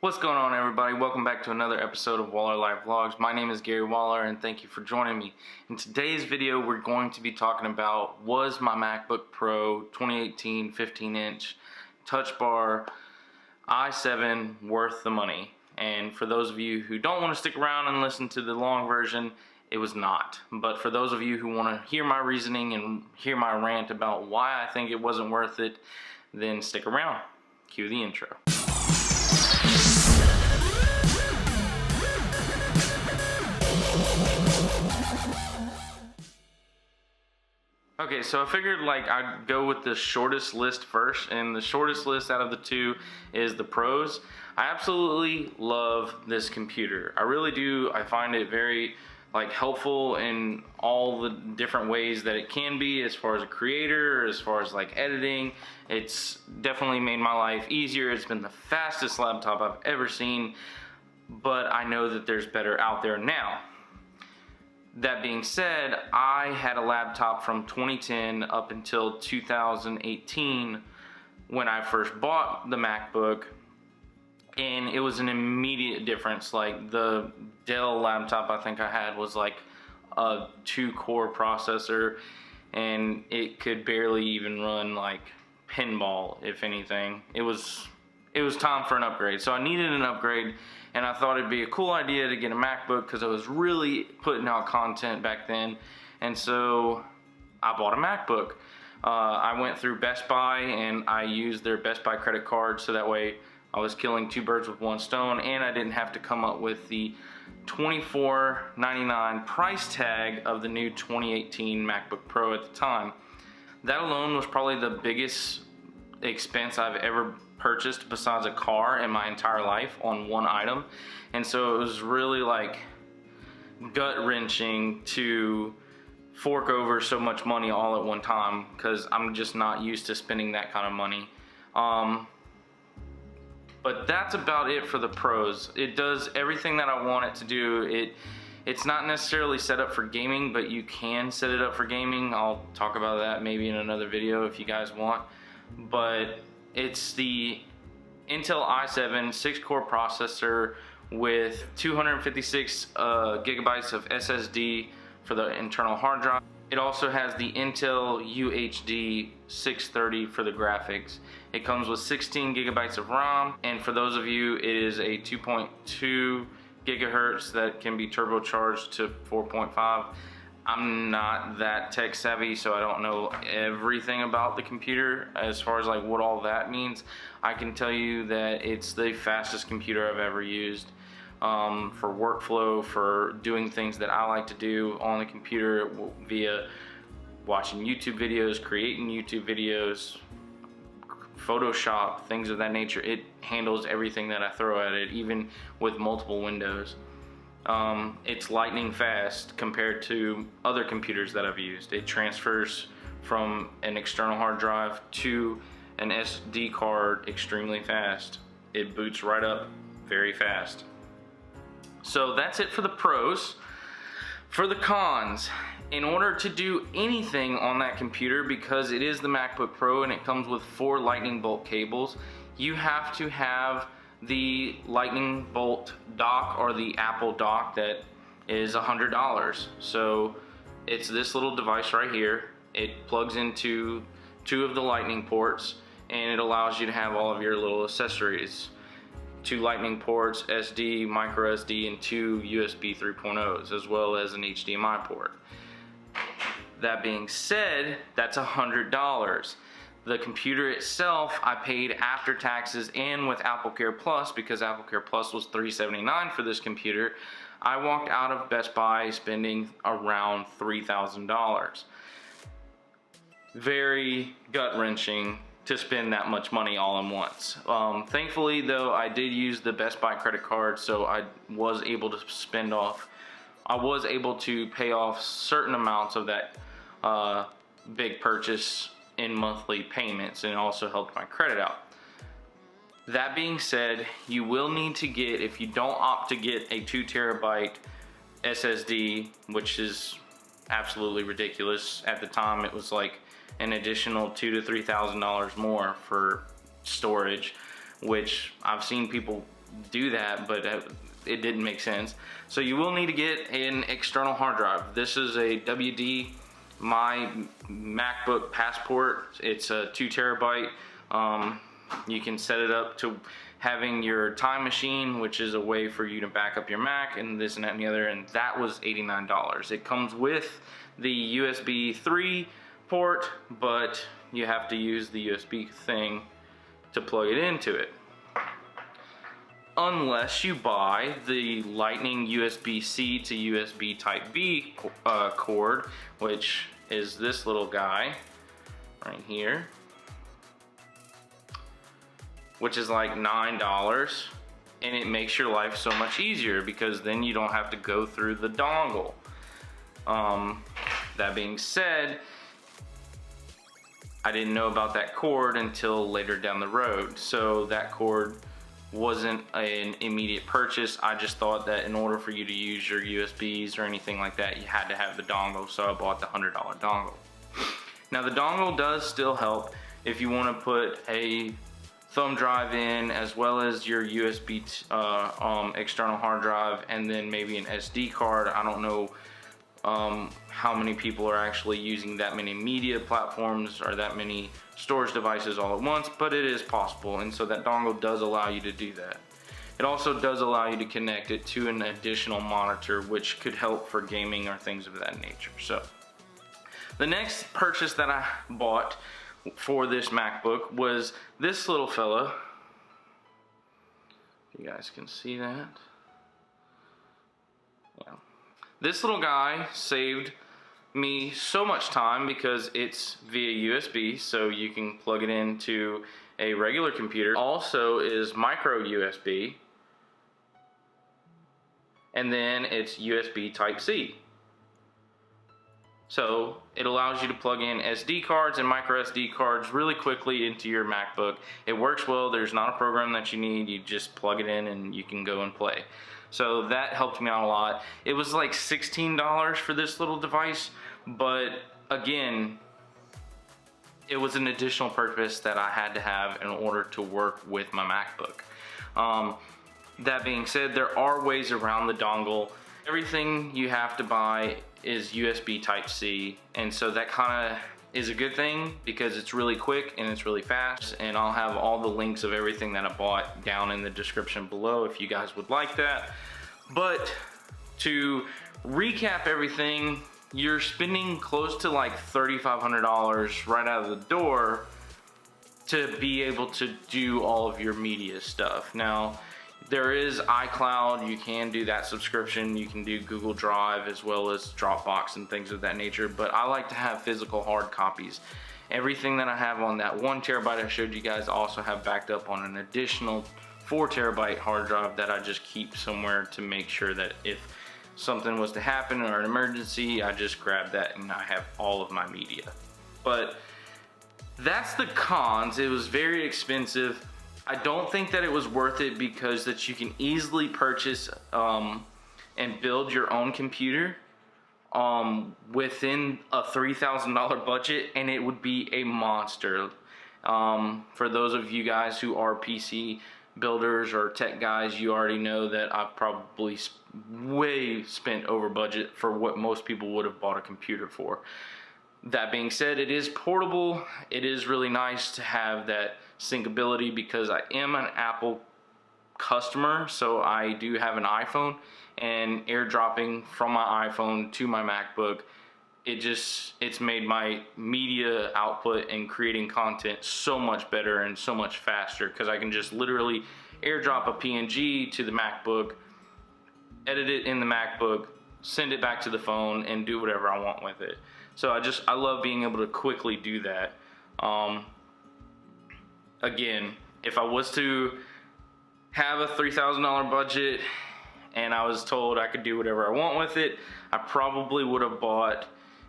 What's going on, everybody? Welcome back to another episode of Waller Life Vlogs. My name is Gary Waller and thank you for joining me. In today's video we're going to be talking about, was my MacBook Pro 2018 15-inch touch bar i7 worth the money? And for those of you who don't want to stick around and listen to the long version, it was not. But for those of you who want to hear my reasoning and hear my rant about why I think it wasn't worth it, then stick around. Cue the intro. Okay, so I figured I'd go with the shortest list first, and the shortest list out of the two is the pros. I absolutely love this computer. I really do. I find it very helpful in all the different ways that it can be, as far as a creator, as far as editing. It's definitely made my life easier. It's been the fastest laptop I've ever seen, but I know that there's better out there now. That being said, I had a laptop from 2010 up until 2018 when I first bought the MacBook, and it was an immediate difference. The Dell laptop I think I had was a 2-core processor, and it could barely even run pinball, if anything. It was time for an upgrade, so I needed an upgrade. And I thought it'd be a cool idea to get a MacBook because I was really putting out content back then. And so I bought a MacBook. I went through Best Buy and I used their Best Buy credit card, so that way I was killing two birds with one stone, and I didn't have to come up with the $24.99 price tag of the new 2018 MacBook Pro at the time. That alone was probably the biggest expense I've ever purchased besides a car in my entire life on one item. And so it was really gut-wrenching to fork over so much money all at one time, because I'm just not used to spending that kind of money. But that's about it for the pros. It does everything that I want it to do. It's not necessarily set up for gaming, but you can set it up for gaming. I'll talk about that maybe in another video if you guys want. But it's the Intel i7 6-core processor with 256 gigabytes of SSD for the internal hard drive. It also has the Intel UHD 630 for the graphics. It comes with 16 gigabytes of RAM, and for those of you, it is a 2.2 gigahertz that can be turbocharged to 4.5. I'm not that tech savvy, so I don't know everything about the computer as far as what all that means. I can tell you that it's the fastest computer I've ever used for workflow, for doing things that I like to do on the computer via watching YouTube videos, creating YouTube videos, Photoshop, things of that nature. It handles everything that I throw at it, even with multiple windows. It's lightning fast compared to other computers that I've used. It transfers from an external hard drive to an SD card extremely fast. It boots right up very fast. So that's it for the pros. For the cons, in order to do anything on that computer, because it is the MacBook Pro and it comes with 4 lightning bolt cables, you have to have the lightning bolt dock, or the Apple dock, that is $100. So it's this little device right here. It plugs into 2 of the lightning ports, and it allows you to have all of your little accessories. 2 lightning ports, SD, micro SD, and 2 USB 3.0s, as well as an HDMI port. That being said, that's $100. The computer itself, I paid after taxes and with AppleCare Plus, because AppleCare Plus was $379 for this computer. I walked out of Best Buy spending around $3,000. Very gut-wrenching to spend that much money all at once. Thankfully, though, I did use the Best Buy credit card, so I was able to pay off certain amounts of that big purchase in monthly payments, and it also helped my credit out. That being said, you will need to get, if you don't opt to get a 2 terabyte SSD, which is absolutely ridiculous. At the time, it was an additional $2,000 to $3,000 more for storage, which I've seen people do that, but it didn't make sense. So you will need to get an external hard drive. This is a WD My MacBook Passport. It's a 2 terabyte. You can set it up to having your time machine, which is a way for you to back up your Mac and this and that and the other, and that was $89. It comes with the USB 3 port, but you have to use the USB thing to plug it into it. Unless you buy the Lightning USB-C to USB Type-B cord, which is this little guy right here, which is like $9, and it makes your life so much easier because then you don't have to go through the dongle. That being said, I didn't know about that cord until later down the road, so that cord wasn't an immediate purchase. I just thought that in order for you to use your USBs or anything like that, you had to have the dongle, so I bought the $100 dongle. Now the dongle does still help if you want to put a thumb drive in, as well as your USB external hard drive, and then maybe an SD card. I don't know how many people are actually using that many media platforms or that many storage devices all at once, but it is possible, and so that dongle does allow you to do that. It also does allow you to connect it to an additional monitor, which could help for gaming or things of that nature. So the next purchase that I bought for this MacBook was this little fella. You guys can see that. Yeah. This little guy saved me so much time because it's via USB, so you can plug it into a regular computer. Also is micro USB, and then it's USB Type-C. So it allows you to plug in SD cards and micro SD cards really quickly into your MacBook. It works well. There's not a program that you need. You just plug it in and you can go and play. So that helped me out a lot. It was like $16 for this little device, but again, it was an additional purchase that I had to have in order to work with my MacBook. That being said, there are ways around the dongle. Everything you have to buy is USB Type-C, and so that kind of is a good thing because it's really quick and it's really fast, and I'll have all the links of everything that I bought down in the description below if you guys would like that. But to recap everything, you're spending close to like $3,500 right out of the door to be able to do all of your media stuff. Now, there is iCloud, you can do that subscription, you can do Google Drive as well as Dropbox and things of that nature, but I like to have physical hard copies. Everything that I have on that 1 terabyte I showed you guys, I also have backed up on an additional 4 terabyte hard drive that I just keep somewhere to make sure that if something was to happen or an emergency, I just grab that and I have all of my media. But that's the cons. It was very expensive. I don't think that it was worth it because that you can easily purchase and build your own computer within a $3,000 budget, and it would be a monster. For those of you guys who are PC builders or tech guys, you already know that I've probably way spent over budget for what most people would have bought a computer for. That being said, it is portable. It is really nice to have that syncability because I am an Apple customer, so I do have an iPhone, and airdropping from my iPhone to my MacBook, it's made my media output and creating content so much better and so much faster because I can just literally airdrop a PNG to the MacBook, edit it in the MacBook, send it back to the phone, and do whatever I want with it. So I love being able to quickly do that. Again, if I was to have a $3,000 budget and I was told I could do whatever I want with it, I probably would have bought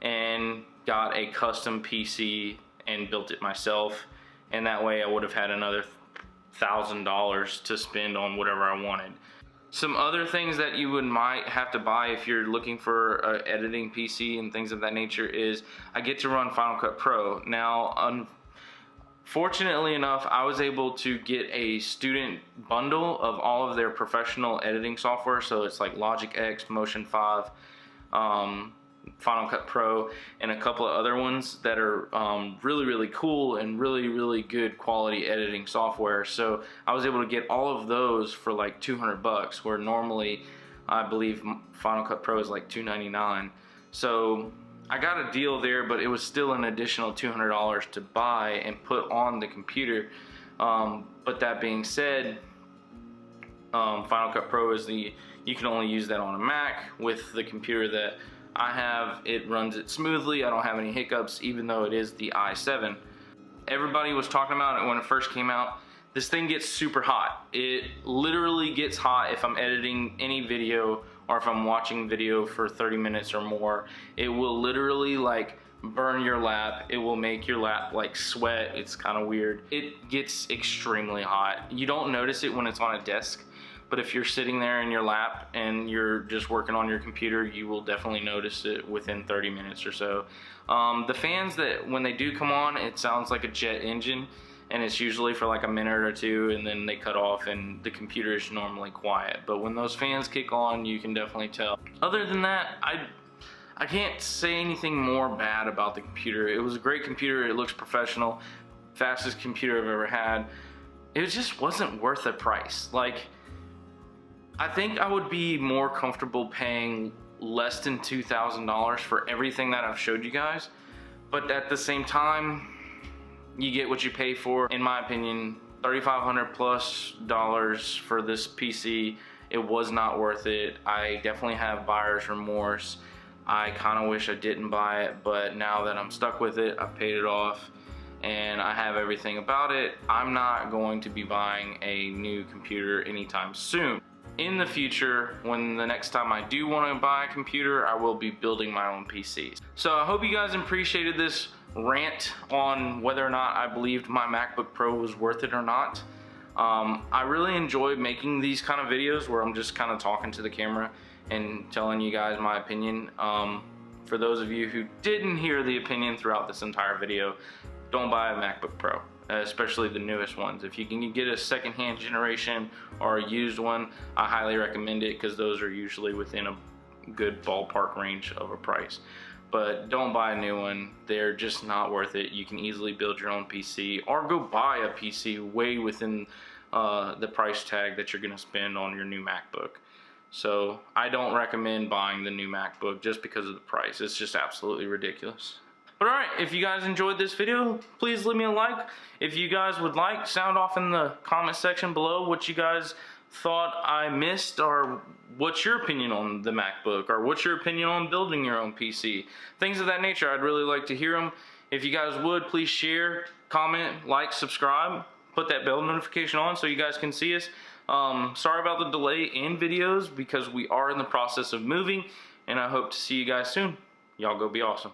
and got a custom PC and built it myself, and that way I would have had another $1,000 to spend on whatever I wanted. Some other things that you might have to buy if you're looking for an editing PC and things of that nature is I get to run Final Cut Pro. Now, Fortunately enough, I was able to get a student bundle of all of their professional editing software. So it's like Logic X, Motion 5, Final Cut Pro, and a couple of other ones that are really cool and really good quality editing software. So I was able to get all of those for like 200 bucks, where normally I believe Final Cut Pro is like $299. So I got a deal there, but it was still an additional $200 to buy and put on the computer. But that being said, Final Cut Pro is you can only use that on a Mac. With the computer that I have, it runs it smoothly. I don't have any hiccups, even though it is the i7. Everybody was talking about it when it first came out. This thing gets super hot. It literally gets hot if I'm editing any video, or if I'm watching video for 30 minutes or more. It will literally like burn your lap. It will make your lap like sweat. It's kind of weird. It gets extremely hot. You don't notice it when it's on a desk, but if you're sitting there in your lap and you're just working on your computer, you will definitely notice it within 30 minutes or so. The fans, that when they do come on, it sounds like a jet engine, and it's usually for like a minute or two, and then they cut off and the computer is normally quiet. But when those fans kick on, you can definitely tell. Other than that, I can't say anything more bad about the computer. It was a great computer. It looks professional. Fastest computer I've ever had. It just wasn't worth the price. Like, I think I would be more comfortable paying less than $2,000 for everything that I've showed you guys. But at the same time, you get what you pay for. In my opinion, $3,500 plus for this PC, it was not worth it. I definitely have buyer's remorse. I kind of wish I didn't buy it, but now that I'm stuck with it, I've paid it off and I have everything about it. I'm not going to be buying a new computer anytime soon. In the future, when the next time I do want to buy a computer, I will be building my own PCs. So I hope you guys appreciated this rant on whether or not I believed my MacBook Pro was worth it or not. I really enjoy making these kind of videos where I'm just kind of talking to the camera and telling you guys my opinion. For those of you who didn't hear the opinion throughout this entire video, don't buy a MacBook Pro, especially the newest ones. If you can get a second-hand generation or a used one, I highly recommend it, because those are usually within a good ballpark range of a price. But don't buy a new one. They're just not worth it. You can easily build your own PC, or go buy a PC way within the price tag that you're gonna spend on your new MacBook. So I don't recommend buying the new MacBook just because of the price. It's just absolutely ridiculous. But alright, if you guys enjoyed this video, please leave me a like. If you guys would like, sound off in the comment section below what you guys thought I missed, or what's your opinion on the MacBook, or what's your opinion on building your own PC. Things of that nature, I'd really like to hear them. If you guys would, please share, comment, like, subscribe, put that bell notification on so you guys can see us. Sorry about the delay in videos, because we are in the process of moving, and I hope to see you guys soon. Y'all go be awesome.